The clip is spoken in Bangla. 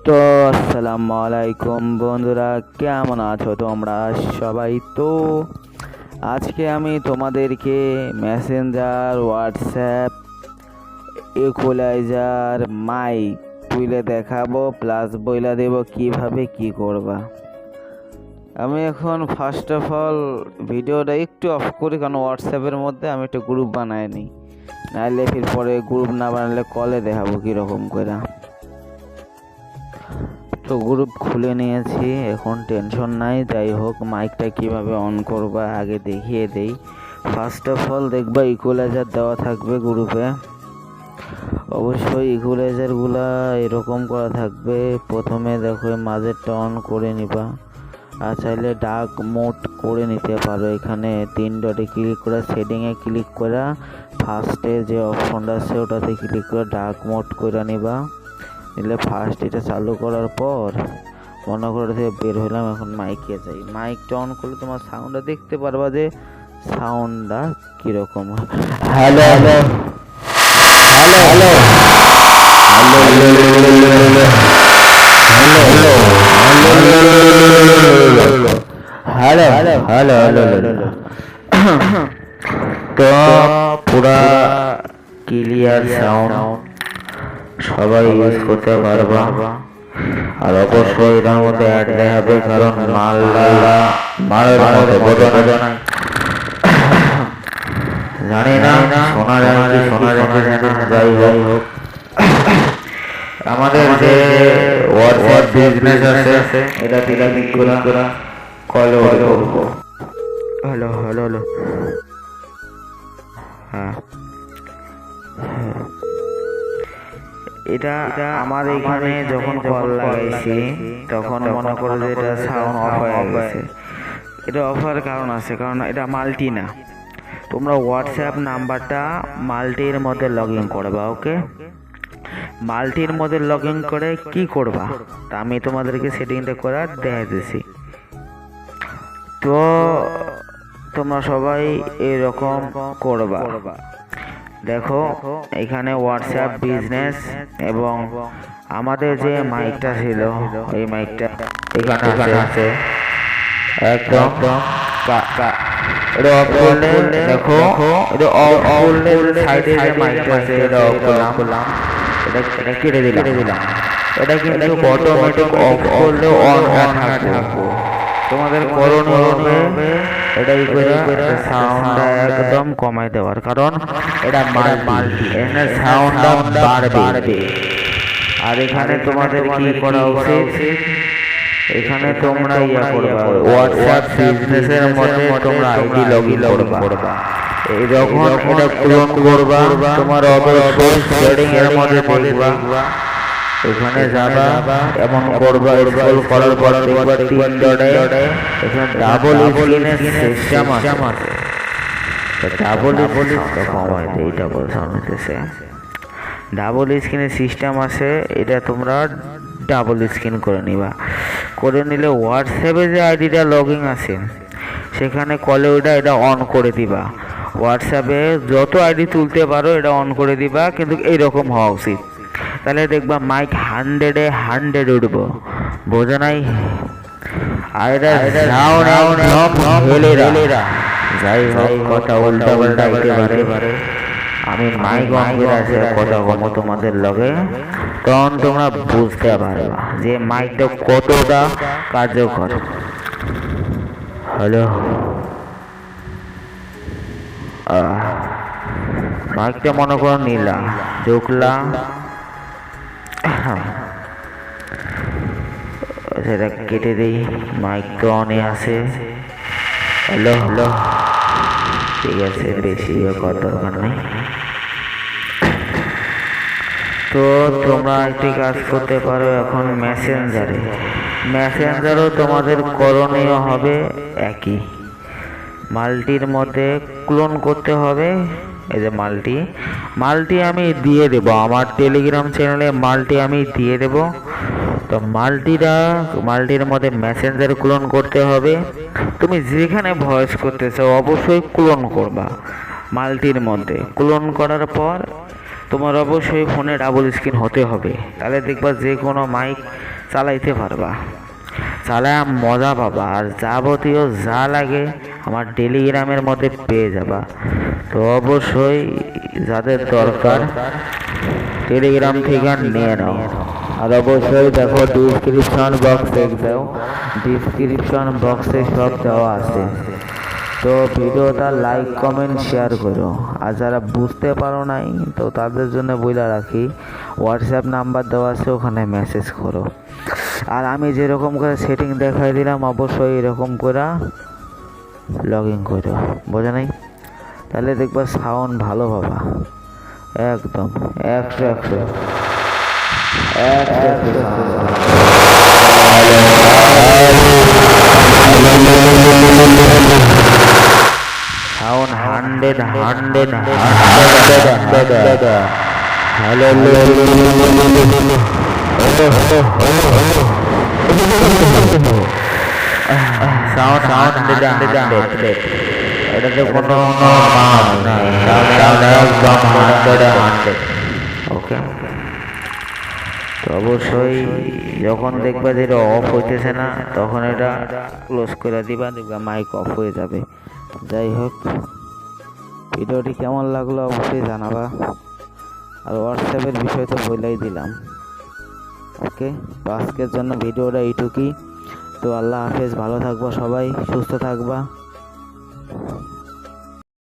তো আসসালামু আলাইকুম বন্ধুরা, কেমন আছো তোমরা সবাই? তো আজকে আমি তোমাদেরকে মেসেঞ্জার, হোয়াটসঅ্যাপ, ইকুয়ালাইজার, মাইক তুলে দেখাবো, প্লাস বইলা দেব কিভাবে কি করবা। আমি এখন ফার্স্ট অফ অল ভিডিওটা একটু অফ করি, কারণ হোয়াটসঅ্যাপের মধ্যে আমি একটা গ্রুপ বানাইনি, নাহলে ফির পরে গ্রুপ না বানালে কলে দেখাবো কীরকম করে। তো গ্রুপ খুলে নিয়েছি, এখন টেনশন নাই। যাই হোক, মাইকটা কিভাবে অন করবা আগে দেখিয়ে দেই। ফার্স্ট অফ অল দেখবা ইকুয়ালাইজার দেওয়া থাকবে গ্রুপে। অবশ্যই ইকুয়ালাইজারগুলা এরকম করা থাকবে। প্রথমে দেখো মাঝেরটা অন করে নিবা, আর চাইলে ডার্ক মোড করে নিতে পারো। এখানে 3 ডটে ক্লিক করে সেটিংয়ে ক্লিক করে ফার্স্টে যে অপশনটা আছে ওটাতে ক্লিক করে ডার্ক মোড করে নিবা। নিলে ফার্স্ট এটা চালু করার পর মনে করে বের হলাম, এখন মাইকে যাই। মাইকটা অন করলে তোমার সাউন্ডটা দেখতে পারবা যে সাউন্ডটা কীরকম। Hello hello hello hello hello hello hello hello. তো পুরা ক্লিয়ার সাউন্ড সবাই ইউজ করতে পারবা। আর অবশ্যই এটার মধ্যে অ্যাড দেখাবে, কারণ মালের মধ্যে বোঝানো নাই, জানি না শোনা যায় কি শোনা যায় না। যাই হোক, আমাদের যে হোয়াটসঅ্যাপ বিজনেস আছে এটা ক্লিক করা কল করবো। হ্যালো হ্যালো হ্যালো, হ্যাঁ এটা আমার এখানে যখন কল লাগাইছি তখন মনে করো যে এটা সাউন্ড অফ হয়ে গেছে। এটা অফ হওয়ার কারণ আছে, কারণ এটা মাল্টি না। তোমরা হোয়াটসঅ্যাপ নাম্বারটা মাল্টির মধ্যে লগ ইন করবা। ওকে, মাল্টির মধ্যে লগ ইন করে কি করবা তা আমি তোমাদেরকে সেটিংটা করে দেখাইতেছি। তো তোমরা সবাই এরকম করবা। দেখো এখানে হোয়াটসঅ্যাপ বিজনেস এবং আমাদের যে মাইকটা ছিল এই মাইকটা এখানে আছে একদম। এটা অফ করলে দেখো, এটা অফ করলে সাইডে যে মাইকটা আছে এটা অফ করলাম, এটা কেটে দিলাম। এটা কিন্তু অটোমেটিক অফ করলে অন থাকবে। তোমাদের করণীয় হবে এটাই করে সাউন্ডটা একদম কমাই দেওয়ার, কারণ এটা মাল্টি, এখানে সাউন্ডটা বাড়বে। আর এখানে তোমাদের কি করা উচিত, এখানে তোমরা করবা হোয়াটসঅ্যাপ বিজনেসের মধ্যে তোমরা আইডি লগ ইন করবা। এই যখন এটা ক্লোন করবা তোমার অবশ্যই সেটিং এর মধ্যে দেখবা, এখানে যাবা, এমন করবা, স্ক্রল করার পর দেখবা 3 ডটে এখানে ডাবল স্ক্রিনের সিস্টেম আছে। ডাবল কমাই দেই, ডাবল সাউন্ড হইতেছে। ডাবল স্ক্রিনের সিস্টেম আছে, এটা তোমরা ডাবল স্ক্রিন করে নিবা। করে নিলে হোয়াটসঅ্যাপে যে আইডিটা লগ ইন আছে সেখানে কলে এটা অন করে দিবা। হোয়াটসঅ্যাপে যত আইডি তুলতে পারো এটা অন করে দিবা, কিন্তু এইরকম হওয়া উচিত। তাহলে দেখবা মাইক 100 উঠবো, বোঝা নাই? আর এটা যাই হোক, কথা উল্টা পাল্টা হইতে পারে। আমি মাইক অন করে আছে কথা কম তোমাদের লগে, তখন তোমরা বুঝতে পারবা যে মাইকটা কতটা কার্যকর। হ্যালো, মাইকটা মনে করো নিলা, ঢুকলা, সেটা কেটে দিই। মাইক তো অনে আছে। হ্যালো হ্যালো, ঠিক আছে, বেশি কথা দরকার নাই। তো তোমরা একটি কাজ করতে পারো এখন মেসেঞ্জারও তোমাদের করণীয় হবে একই। মাল্টির মধ্যে ক্লোন করতে হবে। এই যে মাল্টি আমি দিয়ে দেব, আমার টেলিগ্রাম চ্যানেলে মাল্টি আমি দিয়ে দেব। তো মাল্টির মধ্যে মেসেঞ্জার ক্লোন করতে হবে। তুমি যেখানে ভয়েস করতেছো অবশ্যই ক্লোন করবা। মাল্টির মধ্যে ক্লোন করার পর তোমার অবশ্যই ফোনে ডাবল স্ক্রিন হতে হবে, তাহলে দেখবা যে কোনো মাইক চালাইতে পারবা, চালায় মজা পাবা। আর যাবতীয় যা লাগে আমার টেলিগ্রামের মধ্যে পেয়ে যাবা। তো অবশ্যই যাদের দরকার টেলিগ্রাম থেকে নিয়ে নাও। আর অবশ্যই দেখো ডিসক্রিপশন বক্সে দাও, ডিসক্রিপশন বক্সে সব দেওয়া আছে। তো ভিডিওটা লাইক কমেন্ট শেয়ার করো। আর যারা বুঝতে পারো নাই তো তাদের জন্য বইলা রাখি, হোয়াটসঅ্যাপ নাম্বার দেওয়া আছে, ওখানে মেসেজ করো। আর আমি যেরকম করে সেটিং দেখাই দিলাম অবশ্যই এরকম করে লগ ইন করো, বোঝা নাই? তাহলে দেখবা সাউন্ড ভালো পাবা, একদম 100 সাউন্ড 100 হ্যালো সাউন্ড এটাতে কোনো মান নাই, একদম 100। ওকে, তো অবশ্যই যখন দেখবা যে এটা অফ হইতেছে না তখন এটা ক্লোজ করে দিবা, দেখবা মাইক অফ হয়ে যাবে। যাই হোক, ভিডিওটি কেমন লাগলো অবশ্যই জানাবা। আর হোয়াটসঅ্যাপের বিষয় তো বলেই দিলাম। ওকে, তো আজকের জন্য ভিডিওটা এইটুকুই। তো আল্লাহ হাফেজ, ভালো থাকবা সবাই, সুস্থ থাকবা।